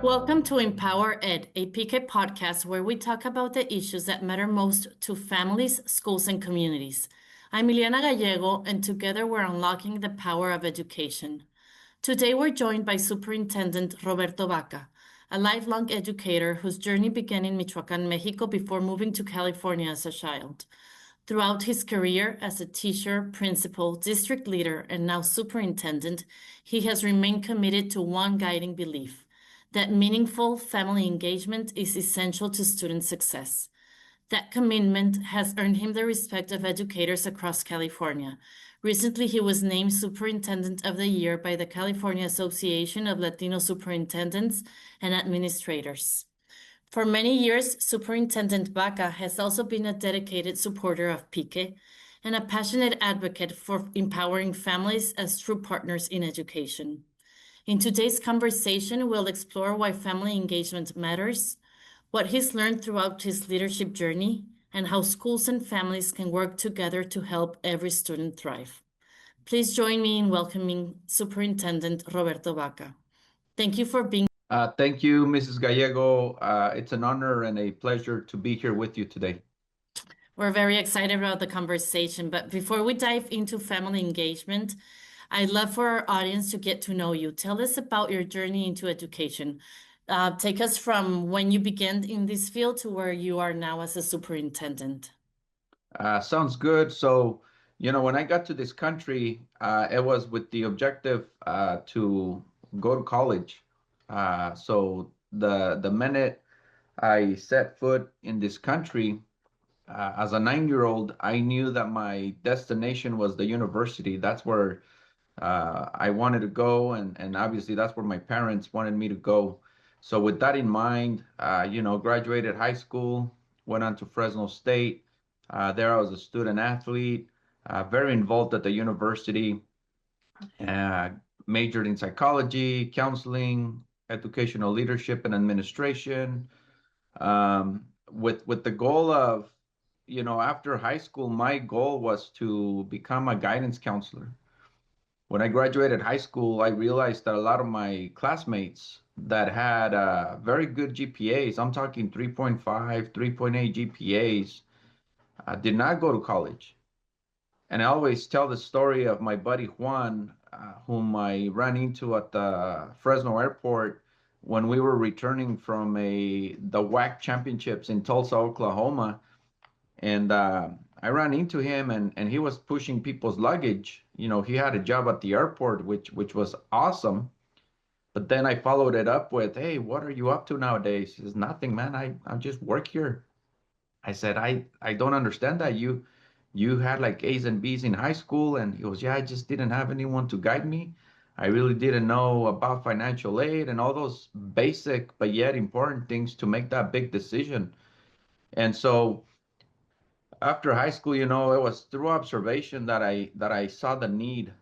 Welcome to Empower Ed, a PIQE podcast where we talk about the issues that matter most to families, schools, and communities. I'm Ileana Gallego, and together we're unlocking the power of education. Today we're joined by Superintendent Roberto Vaca, a lifelong educator whose journey began in Michoacán, Mexico before moving to California as a child. Throughout his career as a teacher, principal, district leader, and now superintendent, he has remained committed to one guiding belief that meaningful family engagement is essential to student success. That commitment has earned him the respect of educators across California. Recently, he was named Superintendent of the Year by the California Association of Latino Superintendents and Administrators. For many years, Superintendent Vaca has also been a dedicated supporter of PIQE and a passionate advocate for empowering families as true partners in education. In today's conversation, we'll explore why family engagement matters, what he's learned throughout his leadership journey, and how schools and families can work together to help every student thrive. Please join me in welcoming Superintendent Roberto Vaca. Thank you for being. Thank you, Mrs. Gallego. It's an honor and a pleasure to be here with you today. We're very excited about the conversation, but before we dive into family engagement, I'd love for our audience to get to know you. Tell us about your journey into education. Take us from when you began in this field to where you are now as a superintendent. Sounds good. So, when I got to this country, it was with the objective to go to college. So the minute I set foot in this country, as a 9-year-old, I knew that my destination was the university. That's where I wanted to go, and obviously that's where my parents wanted me to go. So with that in mind, graduated high school, went on to Fresno State. There I was a student athlete, very involved at the university, uh, majored in psychology, counseling, educational leadership and administration, with the goal of, after high school, my goal was to become a guidance counselor. When I graduated high school, I realized that a lot of my classmates that had very good GPAs, I'm talking 3.5, 3.8 GPAs, did not go to college. And I always tell the story of my buddy Juan, whom I ran into at the Fresno airport when we were returning from the WAC championships in Tulsa, Oklahoma. And I ran into him, and he was pushing people's luggage. He had a job at the airport, which was awesome. But then I followed it up with, "Hey, what are you up to nowadays?" He says, "Nothing, man. I just work here." I said, I don't understand that. You had like A's and B's in high school." And he goes, "Yeah, I just didn't have anyone to guide me. I really didn't know about financial aid and all those basic but yet important things to make that big decision." And so after high school, it was through observation that I saw the need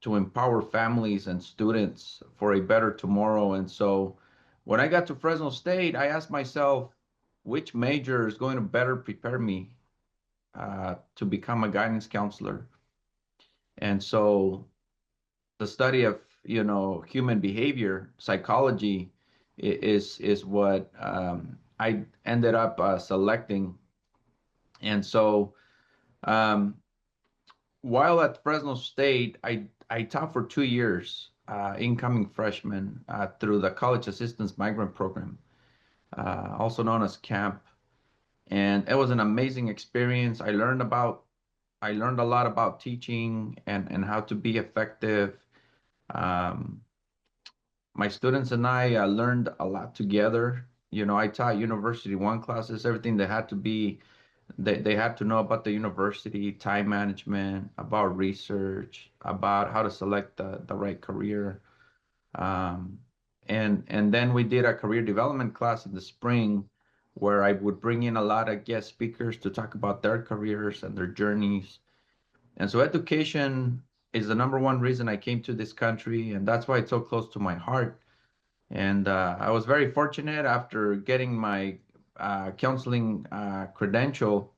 to empower families and students for a better tomorrow. And so when I got to Fresno State, I asked myself, which major is going to better prepare me to become a guidance counselor? And so the study of, human behavior, psychology, is what I ended up selecting. And so um, while at Fresno State, I taught for 2 years, incoming freshmen, through the College Assistance Migrant Program, also known as CAMP. And it was an amazing experience. I learned a lot about teaching and how to be effective. Um, my students and I learned a lot together. I taught University One classes, everything that had to be they had to know about the university, time management, about research, about how to select the right career. Um, and then we did a career development class in the spring where I would bring in a lot of guest speakers to talk about their careers and their journeys. And so education is the number one reason I came to this country, and that's why it's so close to my heart. And I was very fortunate after getting my counseling credential.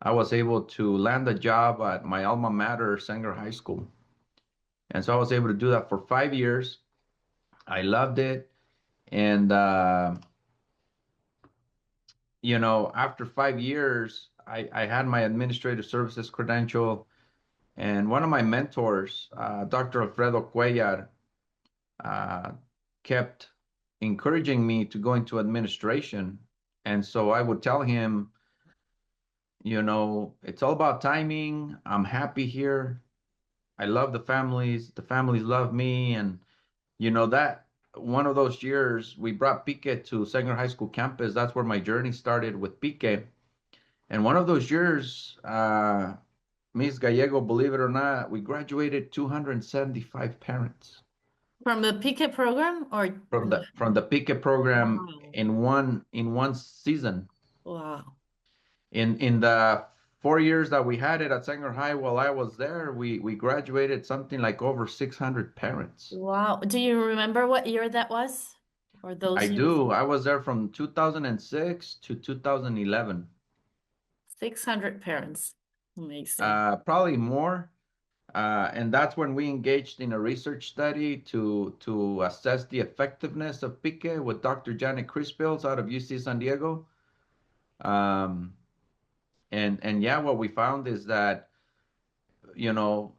I was able to land a job at my alma mater, Sanger High School. And so I was able to do that for 5 years. I loved it. And after 5 years, I had my administrative services credential, and one of my mentors, Dr. Alfredo Cuellar, uh, kept encouraging me to go into administration. And so I would tell him, it's all about timing. I'm happy here. I love the families. The families love me. And, that one of those years we brought PIQE to Sanger High School campus. That's where my journey started with PIQE. And one of those years, Miss Gallego, believe it or not, we graduated 275 parents From the PIQE program or from the PIQE program wow. in one season. Wow. In the 4 years that we had it at Sanger High while I was there, we graduated something like over 600 parents. Wow. Do you remember what year that was? Or I those years? do. I was there from 2006 to 2011. 600 parents. Amazing. Probably more. And that's when we engaged in a research study to assess the effectiveness of PIQE with Dr. Janet Crispils out of UC San Diego. Um, and yeah, what we found is that,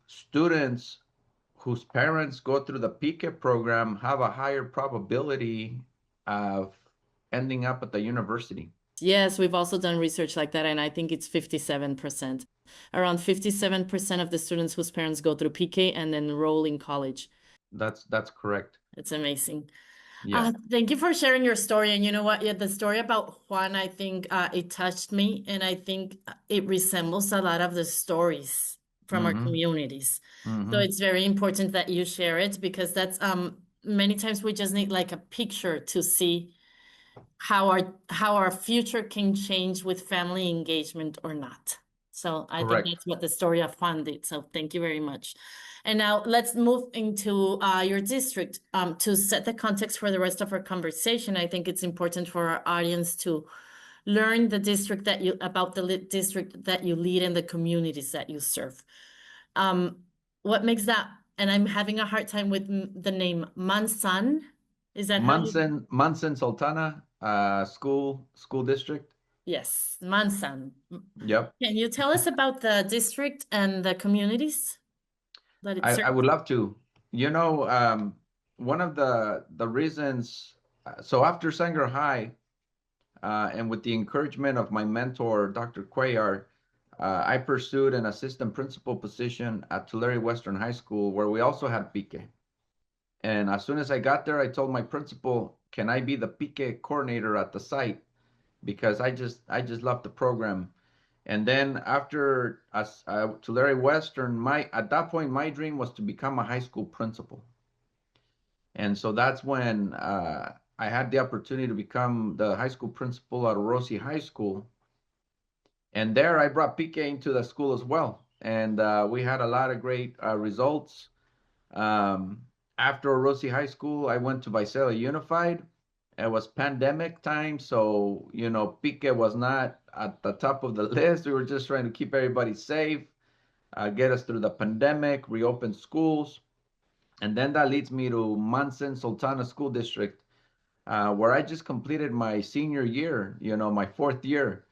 students whose parents go through the PIQE program have a higher probability of ending up at the university. Yes, we've also done research like that, and I think it's 57%. Around 57% of the students whose parents go through PK and then enroll in college. That's correct. It's amazing. Yeah. Thank you for sharing your story. And you know what? Yeah, the story about Juan, I think it touched me, and I think it resembles a lot of the stories from our Mm-hmm. communities. So Mm-hmm. it's very important that you share it because that's many times we just need like a picture to see how our future can change with family engagement or not. So I think Correct. that's what the story of Juan did. So thank you very much. And now let's move into your district. To set the context for the rest of our conversation, I think it's important for our audience to learn the district about the district that you lead and the communities that you serve. Um, what makes that, and I'm having a hard time with the name Mansan. Is that how you? Munson Sultana school district. Yes, Mansan. Yep. Can you tell us about the district and the communities that it I serves? would love to. One of the reasons, so after Sanger High, and with the encouragement of my mentor, Dr. Cuellar, I pursued an assistant principal position at Tulare Western High School, where we also had PIQE. And as soon as I got there, I told my principal, "Can I be the PIQE coordinator at the site? Because I just love the program." And then after Tulare Western, at that point, my dream was to become a high school principal. And so that's when I had the opportunity to become the high school principal at Orosi High School. And there I brought PIQE into the school as well. And we had a lot of great results. Um, After Orosi High School, I went to Visalia Unified. It was pandemic time, so PIQE was not at the top of the list. We were just trying to keep everybody safe, get us through the pandemic, reopen schools. And then that leads me to Manson Sultana School District, where I just completed my senior year, my fourth year.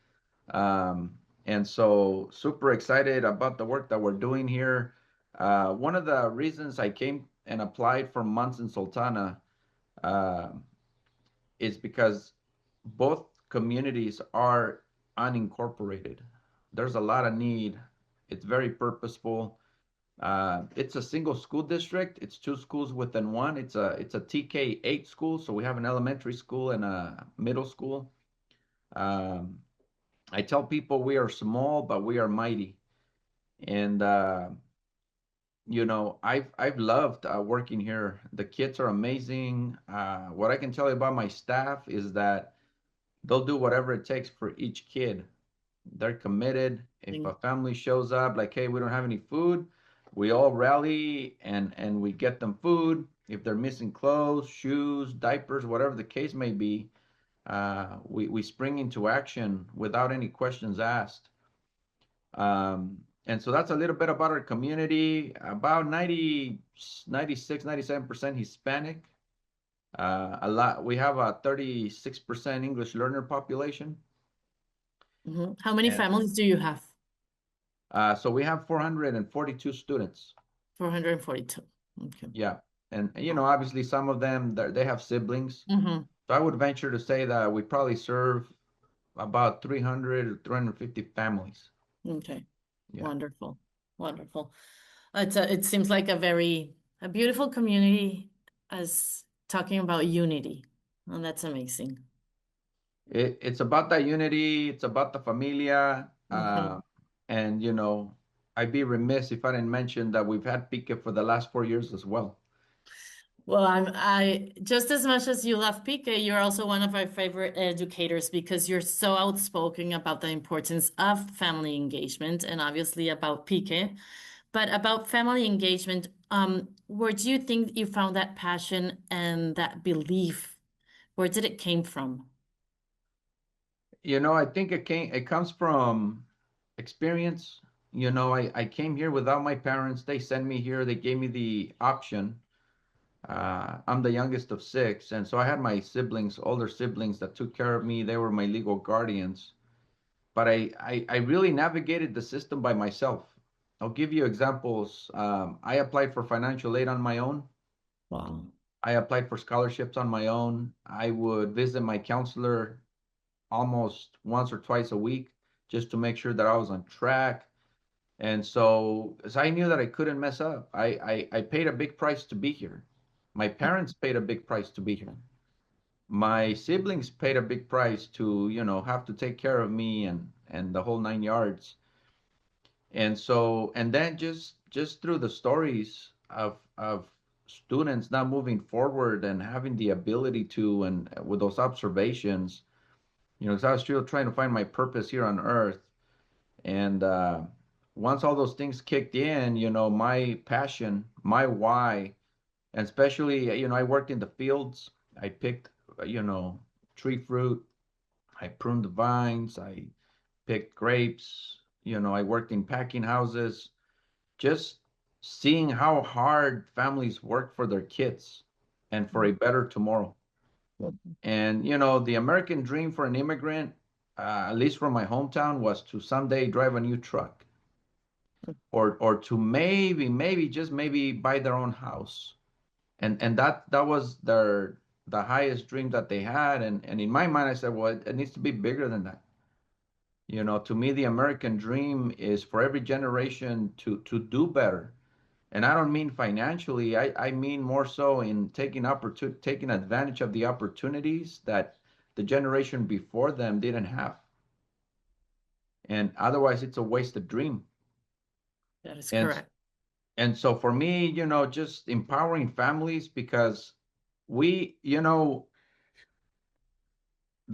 And so super excited about the work that we're doing here. One of the reasons I came and applied for Manson Sultana uh, is because both communities are unincorporated. There's a lot of need. It's very purposeful. It's a single school district. It's two schools within one. It's a TK8 school, so we have an elementary school and a middle school. Um, I tell people we are small, but we are mighty. And I've loved working here. The kids are amazing. What I can tell you about my staff is that they'll do whatever it takes for each kid. They're committed. If a family shows up like, hey, we don't have any food, we all rally and we get them food. If they're missing clothes, shoes, diapers, whatever the case may be, we spring into action without any questions asked. And so that's a little bit about our community. About 96, 97% Hispanic. A lot. We have a 36% English learner population, How many and families do you have? so we have 442 students. 442. Okay. Yeah, and obviously some of them they have siblings. Mm-hmm. So I would venture to say that we probably serve about 300 or 350 families. Okay. Yeah. Wonderful. Wonderful. It seems like a beautiful community as talking about unity. And that's amazing. It's about that unity. It's about the familia. Hmm. And, I'd be remiss if I didn't mention that we've had PIQE for the last 4 years as well. Well, I just as much as you love PIQE, you're also one of our favorite educators because you're so outspoken about the importance of family engagement and obviously about PIQE. But about family engagement, where do you think you found that passion and that belief? Where did it came from? I think it comes from experience. I came here without my parents. They sent me here. They gave me the option. I'm the youngest of six, and so I had my siblings, older siblings, that took care of me. They were my legal guardians. But I really navigated the system by myself. I'll give you examples. I applied for financial aid on my own. Wow. I applied for scholarships on my own. I would visit my counselor almost once or twice a week just to make sure that I was on track. And so, as I knew that I couldn't mess up, I paid a big price to be here. My parents paid a big price to be here. My siblings paid a big price to, have to take care of me and the whole 9 yards. And so, and then just through the stories of students not moving forward and having the ability to, and with those observations, because I was still trying to find my purpose here on earth. And once all those things kicked in, my passion, my why, and especially, I worked in the fields. I picked, you know, tree fruit. I pruned the vines. I picked grapes. I worked in packing houses. Just seeing how hard families work for their kids and for a better tomorrow. And, the American dream for an immigrant, at least from my hometown, was to someday drive a new truck or to maybe, just maybe buy their own house. And that was the highest dream that they had. And in my mind, I said, well, it needs to be bigger than that. To me, the American dream is for every generation to do better. And I don't mean financially. I mean more so in taking advantage of the opportunities that the generation before them didn't have. And otherwise, it's a wasted dream. That is And correct. and so for me, just empowering families because the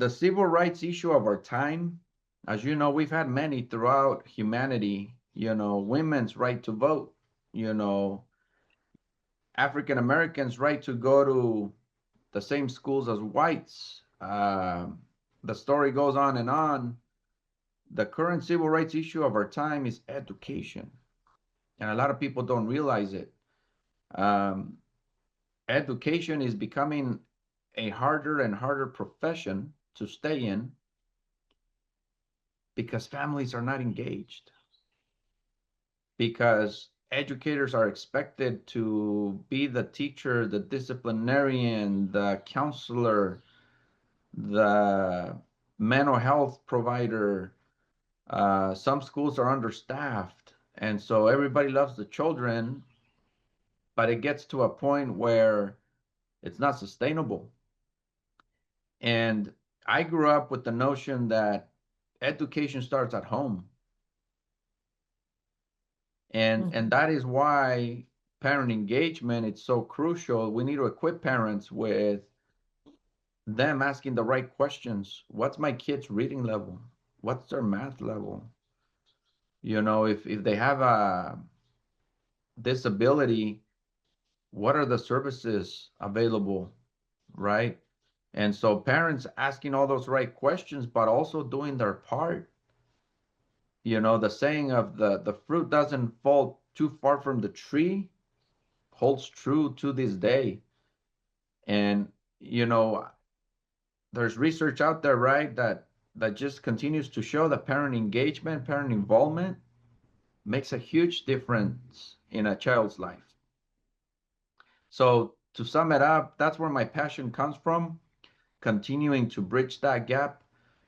civil rights issue of our time, as you know, we've had many throughout humanity, women's right to vote, you know, African Americans' right to go to the same schools as whites. The story goes on and on. The current civil rights issue of our time is education, and a lot of people don't realize it. Um, Education is becoming a harder and harder profession to stay in because families are not engaged, because educators are expected to be the teacher, the disciplinarian, the counselor, the mental health provider. Some schools are understaffed, and so everybody loves the children, but it gets to a point where it's not sustainable. And I grew up with the notion that education starts at home. And Mhm. that is why parent engagement is so crucial. We need to equip parents with them asking the right questions. What's my kid's reading level? What's their math level? If they have a disability, what are the services available, right? And so parents asking all those right questions, but also doing their part. The saying of the fruit doesn't fall too far from the tree holds true to this day. And you know, there's research out there, right, that just continues to show that parent engagement, parent involvement makes a huge difference in a child's life. So to sum it up, that's where my passion comes from, continuing to bridge that gap.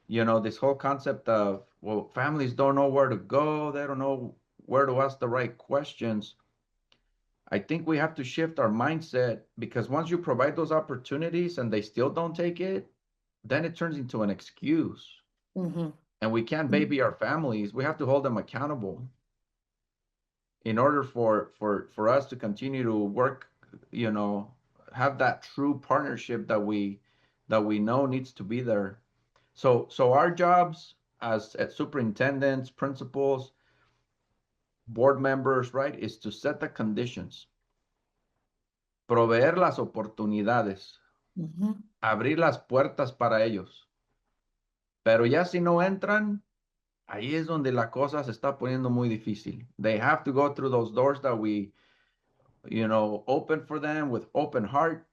This whole concept of, well, families don't know where to go, they don't know where to ask the right questions. I think we have to shift our mindset, because once you provide those opportunities and they still don't take it, then it turns into an excuse. Mm-hmm. And we can't baby our families. We have to hold them accountable in order for us to continue to work, you know, have that true partnership that we know needs to be there. So our jobs as superintendents, principals, board members, right, is to set the conditions, proveer las oportunidades, Mm-hmm. abrir las puertas para ellos. Pero ya si no entran, ahí es donde la cosa se está poniendo muy difícil. They have to go through those doors that we, open for them with open heart.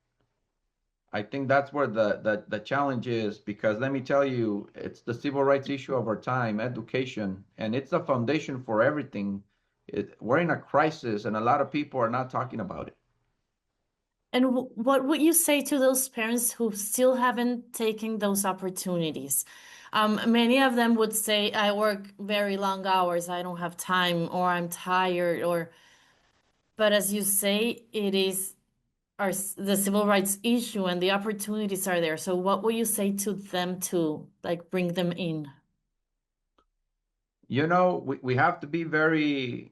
I think that's where the challenge is, because let me tell you, it's the civil rights issue of our time, education, and it's the foundation for everything. We're in a crisis, and a lot of people are not talking about it. And what would you say to those parents who still haven't taken those opportunities? Many of them would say, I work very long hours, I don't have time, or I'm tired, or, but as you say, it is the civil rights issue and the opportunities are there. So what would you say to them to like bring them in? We have to be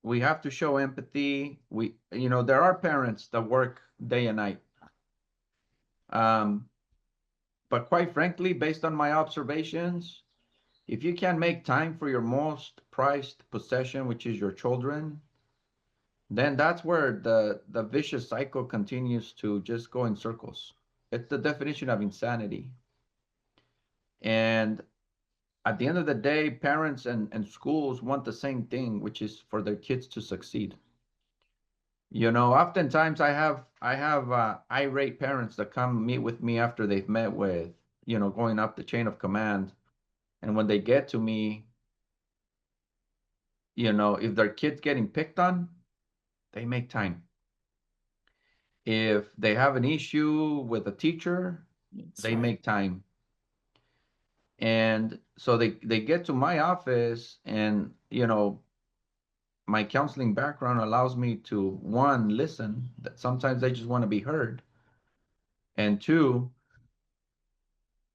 we have to show empathy. There are parents that work day and night. Um, but quite frankly, based on my observations, if you can't make time for your most prized possession, which is your children, then that's where the vicious cycle continues to just go in circles. It's the definition of insanity. And at the end of the day, parents and schools want the same thing, which is for their kids to succeed. Oftentimes I have irate parents that come meet with me after they've met with, going up the chain of command. And when they get to me, if their kid's getting picked on, they make time. If they have an issue with a teacher, That's they right. make time. And so they get to my office, and my counseling background allows me to, one, listen, that sometimes they just want to be heard, and two,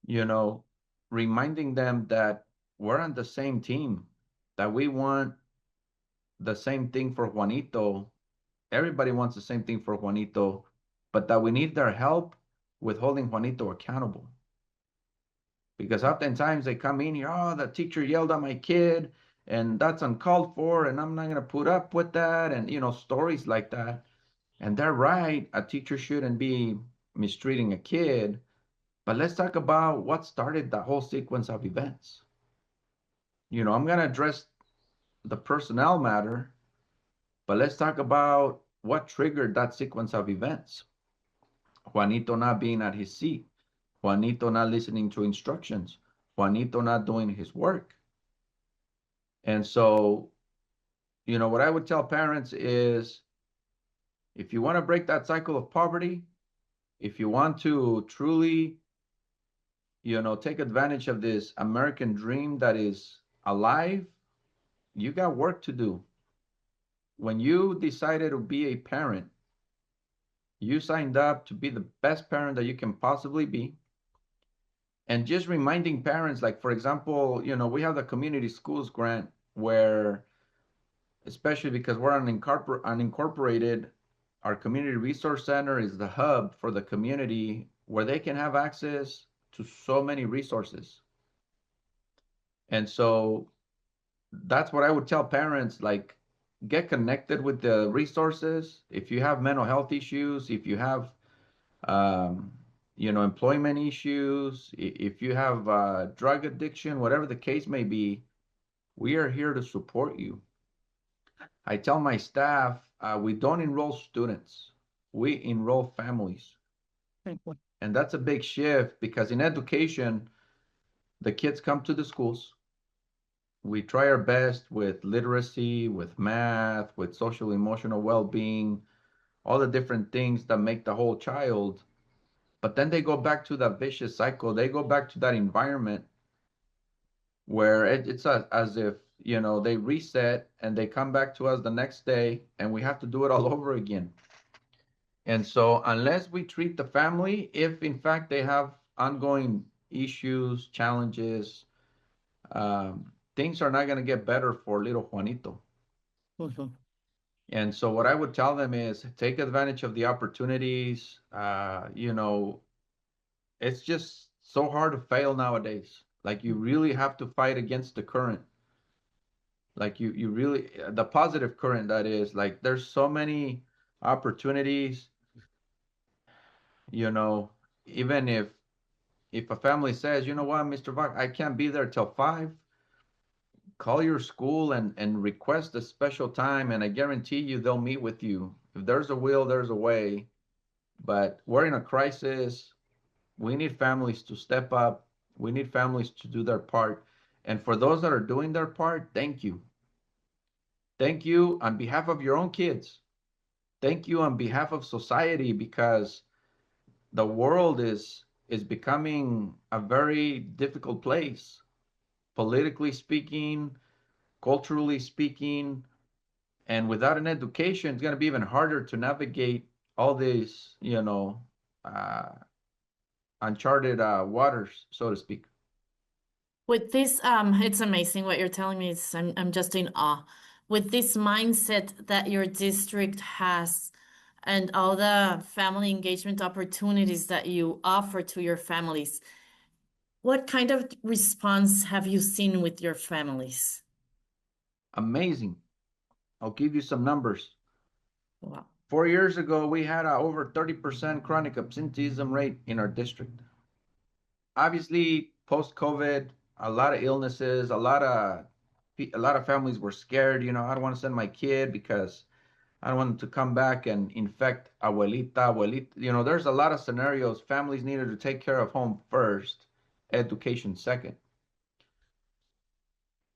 you know, reminding them that we're on the same team, that we want the same thing for Juanito. Everybody wants the same thing for Juanito, but that we need their help with holding Juanito accountable. Because oftentimes they come in here, oh, the teacher yelled at my kid, and that's uncalled for, and I'm not going to put up with that, and, stories like that. And they're right. A teacher shouldn't be mistreating a kid. But let's talk about what started the whole sequence of events. I'm going to address the personnel matter, but let's talk about what triggered that sequence of events. Juanito not being at his seat, Juanito not listening to instructions, Juanito not doing his work. And so, what I would tell parents is, if you want to break that cycle of poverty, if you want to truly, take advantage of this American dream that is alive, you got work to do. When you decided to be a parent, you signed up to be the best parent that you can possibly be. And just reminding parents, like, for example, we have the community schools grant where, especially because we're unincorporated, our community resource center is the hub for the community where they can have access to so many resources. And so that's what I would tell parents, like, get connected with the resources. If you have mental health issues, if you have um, employment issues, if you have drug addiction, whatever the case may be, we are here to support you. I tell my staff, we don't enroll students, we enroll families. And that's a big shift because in education, the kids come to the schools. We try our best with literacy, with math, with social emotional well-being, all the different things that make the whole child. But then they go back to that vicious cycle. They go back to that environment where it's as if, they reset and they come back to us the next day and we have to do it all over again. And so, unless we treat the family, if in fact they have ongoing issues, challenges, things are not going to get better for little Juanito. Mhm. And so, what I would tell them is take advantage of the opportunities. It's just so hard to fail nowadays. Like, you really have to fight against the current. Like, you really, the positive current that is, like, there's so many opportunities, you know, even if a family says, you know what, Mr. Vac, I can't be there till 5, call your school and request a special time, and I guarantee you they'll meet with you. If there's a will, there's a way. But we're in a crisis. We need families to step up. We need families to do their part. And for those that are doing their part, thank you. Thank you on behalf of your own kids. Thank you on behalf of society because the world is becoming a very difficult place, politically speaking, culturally speaking, and without an education, it's going to be even harder to navigate all these, uh, uncharted waters, so to speak. With this, it's amazing what you're telling me. I'm just in awe. With this mindset that your district has and all the family engagement opportunities that you offer to your families, what kind of response have you seen with your families? Amazing. I'll give you some numbers. Wow. 4 years ago, we had a over 30% chronic absenteeism rate in our district. Obviously, post COVID, a lot of illnesses, a lot of families were scared. I don't want to send my kid because I don't want them to come back and infect abuelita. There's a lot of scenarios. Families needed to take care of home first, education second.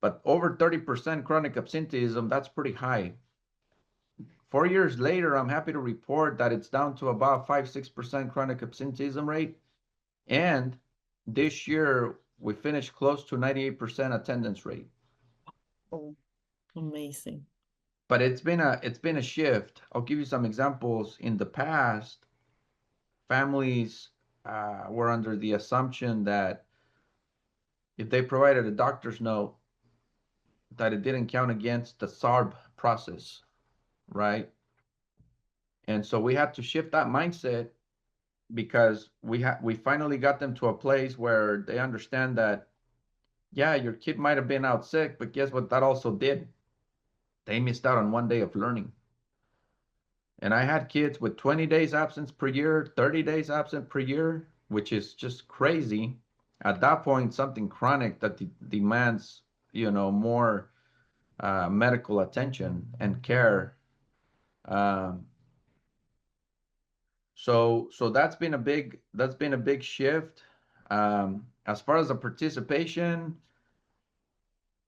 But over 30% chronic absenteeism, that's pretty high. 4 years later, I'm happy to report that it's down to about 5-6% chronic absenteeism rate. And this year, we finished close to 98% attendance rate. Oh, amazing. But it's been a shift. I'll give you some examples. In the past, families were under the assumption that if they provided a doctor's note, that it didn't count against the SARB process, right? And so we had to shift that mindset because we finally got them to a place where they understand that, yeah, your kid might have been out sick, but guess what that also did? They missed out on one day of learning. And I had kids with 20 days absence per year, 30 days absent per year, which is just crazy. At that point, something chronic that demands, more medical attention and care. Um, so that's been a big shift. As far as the participation,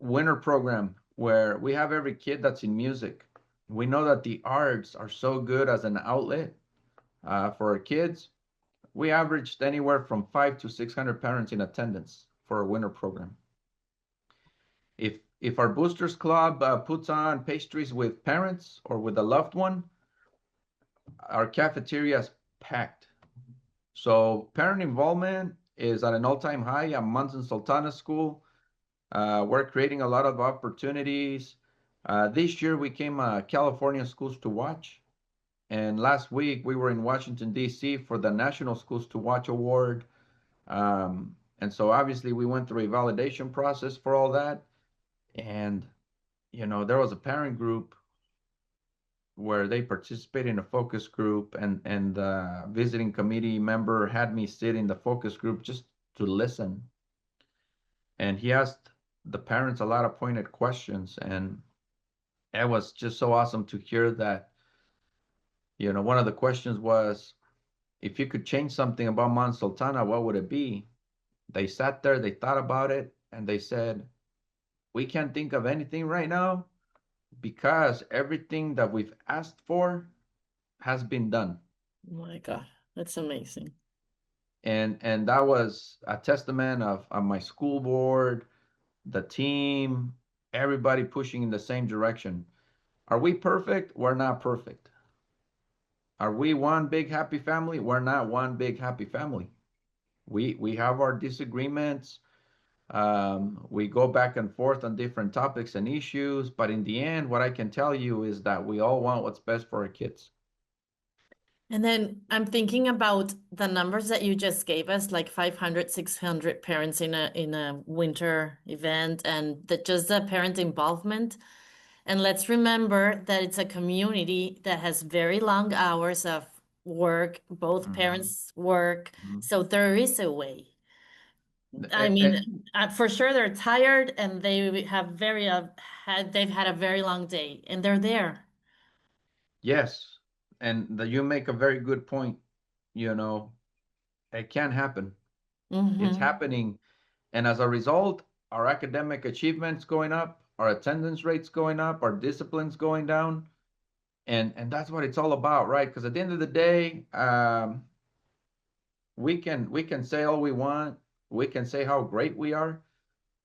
winter program where we have every kid that's in music. We know that the arts are so good as an outlet for our kids. We averaged anywhere from 5 to 600 parents in attendance for a winter program. If our boosters club puts on pastries with parents or with a loved one, our cafeteria is packed. So parent involvement is at an all-time high at Munson Sultana School. We're creating a lot of opportunities. This year we came California Schools to Watch, and last week we were in Washington, D.C. for the National Schools to Watch Award. And so obviously we went through a validation process for all that. And, there was a parent group where they participated in a focus group, and the visiting committee member had me sit in the focus group just to listen. And he asked the parents a lot of pointed questions, and it was just so awesome to hear that. One of the questions was, if you could change something about Mount Sultana, what would it be? They sat there, they thought about it, and they said, we can't think of anything right now because everything that we've asked for has been done. Oh my God, that's amazing. And that was a testament of my school board, the team, everybody pushing in the same direction. Are we perfect? We're not perfect. Are we one big happy family? We're not one big happy family. We have our disagreements. We go back and forth on different topics and issues, but in the end, what I can tell you is that we all want what's best for our kids. And then I'm thinking about the numbers that you just gave us, like 500, 600 parents in a winter event, and just the parent involvement. And let's remember that it's a community that has very long hours of work. Both Mhm, parents work, mhm. so there is a way. I Eh, eh, mean, for sure they're tired and they've had a very long day, and they're there. yes, and you make a very good point. You know, it can happen. It's Hmm. happening, and as a result, our academic achievements going up, our attendance rates going up, our disciplines going down, and that's what it's all about, right? Because at the end of the day, we can say all we want, we can say how great we are,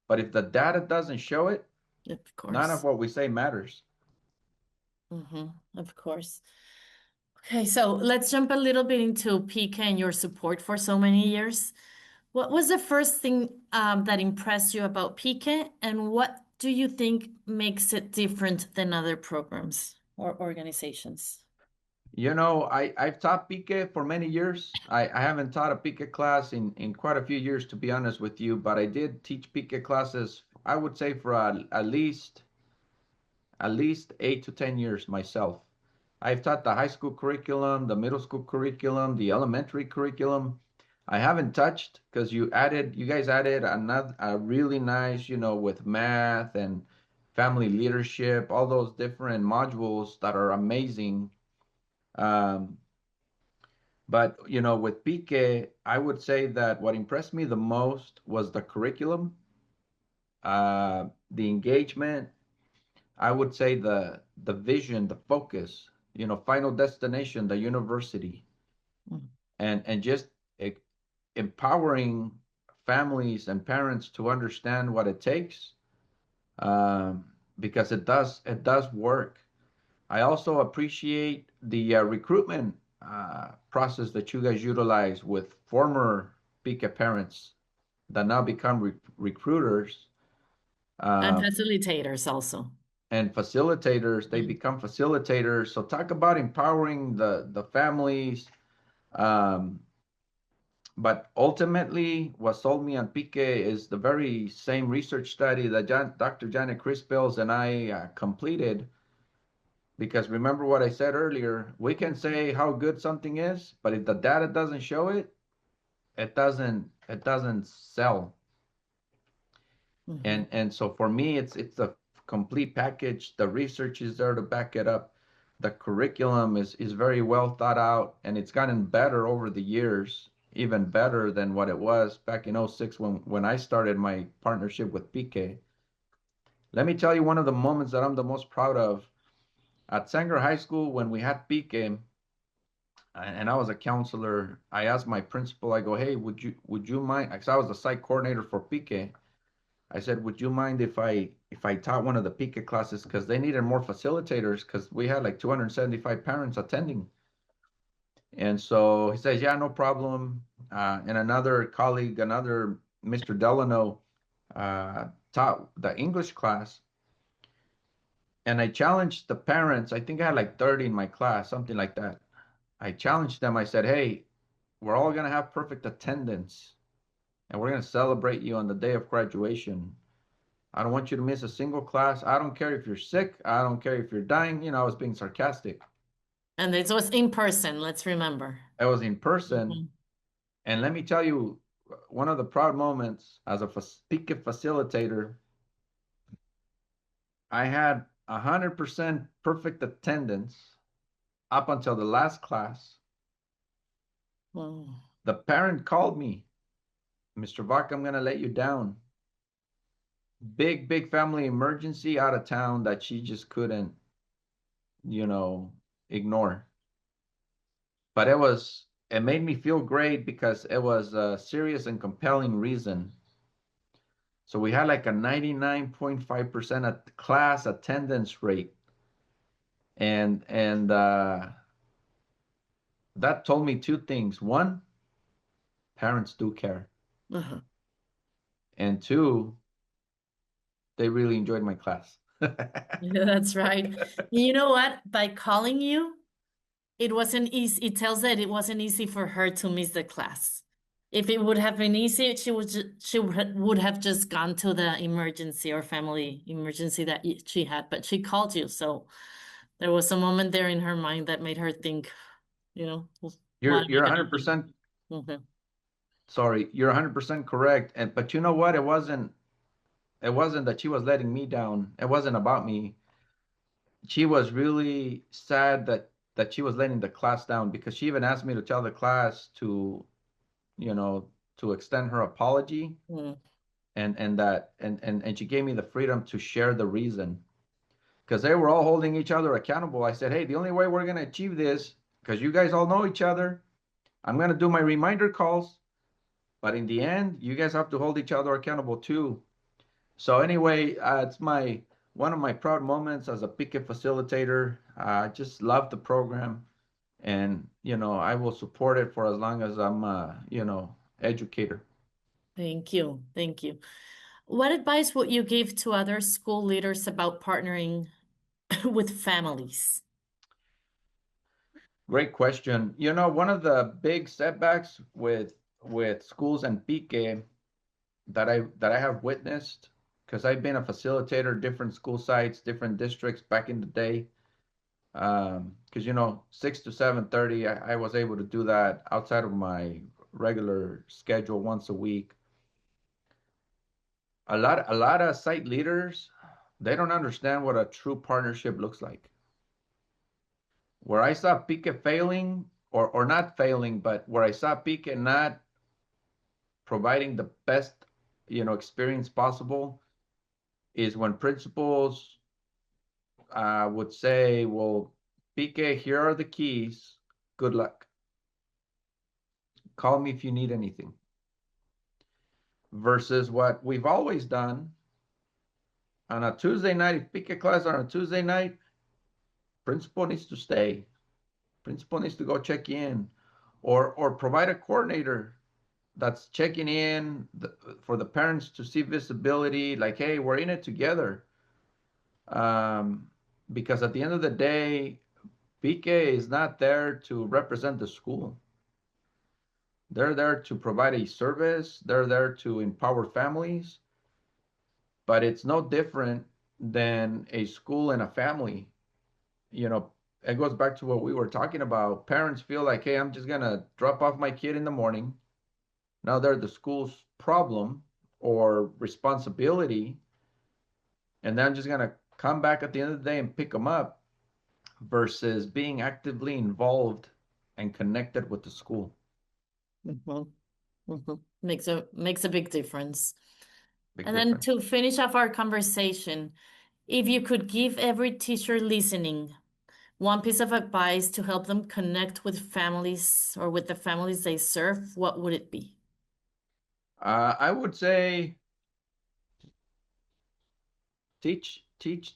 but if the data doesn't show it, Of none of course. what we say matters. Hmm. Of course. Okay, so let's jump a little bit into PIQE and your support for so many years. What was the first thing that impressed you about PIQE, and what do you think makes it different than other programs or organizations? I've taught PIQE for many years. I haven't taught a PIQE class in quite a few years, to be honest with you, but I did teach PIQE classes, I would say, for at least 8 to 10 years myself. I've taught the high school curriculum, the middle school curriculum, the elementary curriculum. I haven't touched because you guys added another a really nice, with math and family leadership, all those different modules that are amazing. Um, but with PIQE, I would say that what impressed me the most was the curriculum, the engagement. I would say the vision, the focus, final destination, the university, Mm. and just e- empowering families and parents to understand what it takes, um, because it does work. I also appreciate the recruitment process that you guys utilize with former PICA parents that now become recruiters, And uh, facilitators also. and facilitators. They Mhm. become facilitators. So talk about empowering the families. Um, but ultimately, what sold me on PICE is the very same research study that Dr. Janet Crispels and I completed. Because remember what I said earlier, we can say how good something is, but if the data doesn't show it, it doesn't sell. Mhm. And so for me, it's a complete package. The research is there to back it up. The curriculum is very well thought out, and it's gotten better over the years, even better than what it was back in '06 when I started my partnership with PK. Let me tell you one of the moments that I'm the most proud of. At Sanger High School, when we had PK, and I was a counselor, I asked my principal, I go, hey, would you mind? Because I was the site coordinator for PK. I said, would you mind if I taught one of the PICA classes because they needed more facilitators because we had like 275 parents attending. And so he says, yeah, no problem. And another colleague, another Mr. Delano, taught the English class. And I challenged the parents. I think I had like 30 in my class, something like that. I challenged them. I said, hey, we're all going to have perfect attendance and we're going to celebrate you on the day of graduation. I don't want you to miss a single class. I don't care if you're sick. I don't care if you're dying. I was being sarcastic. And this was in person, let's remember. I was in person. Mhm. And let me tell you, one of the proud moments as a PICA facilitator, I had 100% perfect attendance up until the last class. Wow. The parent called me, Mr. Vaca, I'm gonna let you down. Big family emergency out of town that she just couldn't, you know, ignore. But it made me feel great because it was a serious and compelling reason. So we had like a 99.5% at class attendance rate. And that told me two things. One, parents do care. Uh-huh. And two, they really enjoyed my class. Yeah, that's right. You know what? By calling you, it wasn't easy. It tells that it wasn't easy for her to miss the class. If it would have been easy, she would have just gone to the emergency or family emergency that she had. But she called you, so there was a moment there in her mind that made her think, you know, what You're am I you're gonna do? 100% Mhm. sorry. You're 100% correct. And but you know what? It wasn't that she was letting me down. It wasn't about me. She was really sad that she was letting the class down because she even asked me to tell the class to, you know, to extend her apology Mm. and she gave me the freedom to share the reason because they were all holding each other accountable. I said, hey, the only way we're going to achieve this, because you guys all know each other, I'm going to do my reminder calls, but in the end, you guys have to hold each other accountable too. So anyway, it's my one of my proud moments as a PIQE facilitator. I just love the program, and I will support it for as long as I'm educator. Thank you. Thank you. What advice would you give to other school leaders about partnering with families? Great question. One of the big setbacks with schools and PIQE that I have witnessed, because I've been a facilitator, different school sites, different districts back in the day. Because 6 to 7:30, I was able to do that outside of my regular schedule once a week. A lot of site leaders, they don't understand what a true partnership looks like. Where I saw PIQE failing, or not failing, but where I saw PIQE not providing the best experience possible, is when principals would say, well, PIQE, here are the keys, good luck, call me if you need anything. Versus what we've always done on a Tuesday night, if PIQE class on a Tuesday night, principal needs to stay, principal needs to go check in, or provide a coordinator that's checking in for the parents to see visibility, like, hey, we're in it together. um, because at the end of the day, PIQE is not there to represent the school. They're there to provide a service. They're there to empower families, but it's no different than a school and a family. You know, it goes back to what we were talking about. Parents feel like, hey, I'm just gonna drop off my kid in the morning. Now they're the school's problem or responsibility, and then I'm just gonna come back at the end of the day and pick them up, versus being actively involved and connected with the school. Mhm. Mhm. Makes a big difference. Big And then difference. to finish off our conversation, if you could give every teacher listening one piece of advice to help them connect with families or with the families they serve, what would it be? I would say teach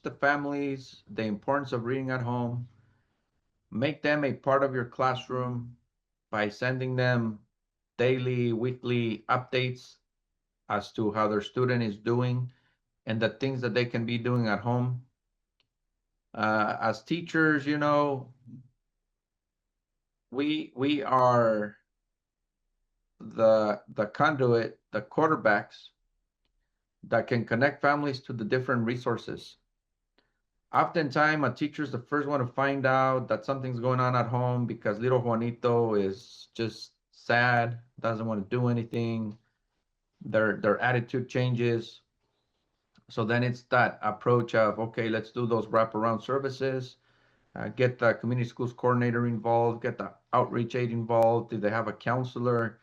the families the importance of reading at home. Make them a part of your classroom by sending them daily, weekly updates as to how their student is doing and the things that they can be doing at home. As teachers, we are the conduit, the quarterbacks that can connect families to the different resources. Oftentimes, a teacher's the first one to find out that something's going on at home because little Juanito is just sad, doesn't want to do anything. Their attitude changes. So then it's that approach of, okay, let's do those wraparound services. Get the community schools coordinator involved, get the outreach aide involved. Do they have a counselor?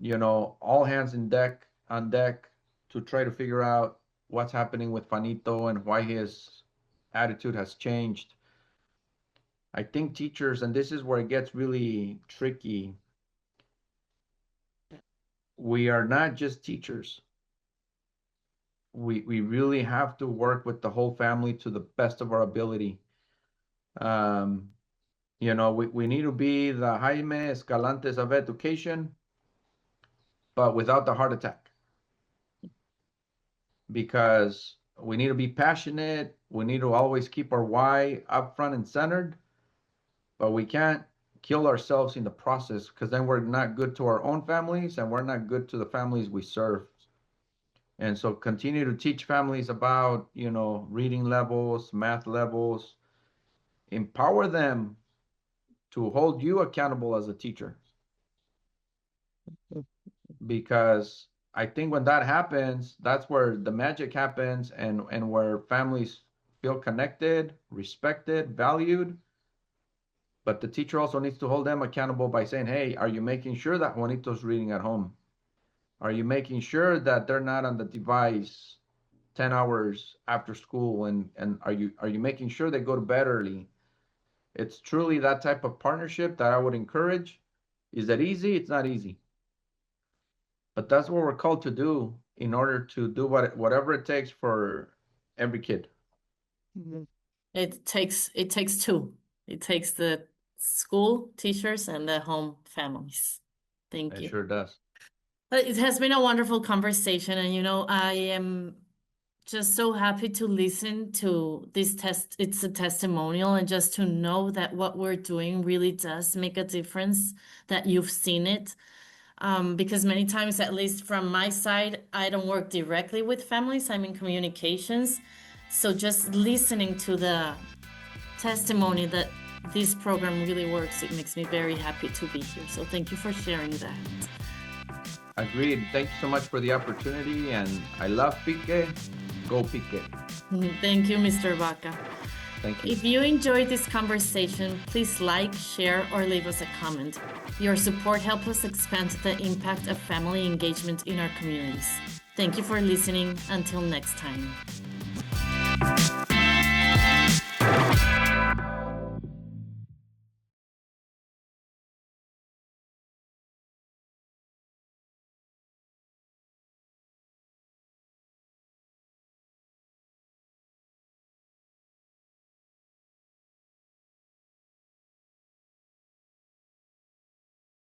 All hands on deck to try to figure out what's happening with Fanito and why his attitude has changed. I think teachers, and this is where it gets really tricky, we are not just teachers. We really have to work with the whole family to the best of our ability. We need to be the Jaime Escalantes of education, but without the heart attack. Because we need to be passionate. We need to always keep our why up front and centered, but we can't kill ourselves in the process, because then we're not good to our own families and we're not good to the families we serve. And so continue to teach families about, reading levels, math levels, empower them to hold you accountable as a teacher. Because I think when that happens, that's where the magic happens, and where families feel connected, respected, valued. But the teacher also needs to hold them accountable by saying, hey, are you making sure that Juanito's reading at home? Are you making sure that they're not on the device 10 hours after school? And are you making sure they go to bed early? It's truly that type of partnership that I would encourage. Is that easy? It's not easy. But that's what we're called to do in order to do whatever it takes for every kid. It takes two. It takes the school teachers and the home families. Thank It you. sure does. It has been a wonderful conversation, and I am just so happy to listen to this test. It's a testimonial, and just to know that what we're doing really does make a difference, that you've seen it. Because many times, at least from my side, I don't work directly with families, I'm in communications. So just listening to the testimony that this program really works, it makes me very happy to be here. So thank you for sharing that. Agreed. Thank you so much for the opportunity, and I love PIQE. Go PIQE. Thank you, Mr. Vaca. Thank you. If you enjoyed this conversation, please like, share, or leave us a comment. Your support helps us expand the impact of family engagement in our communities. Thank you for listening. Until next time.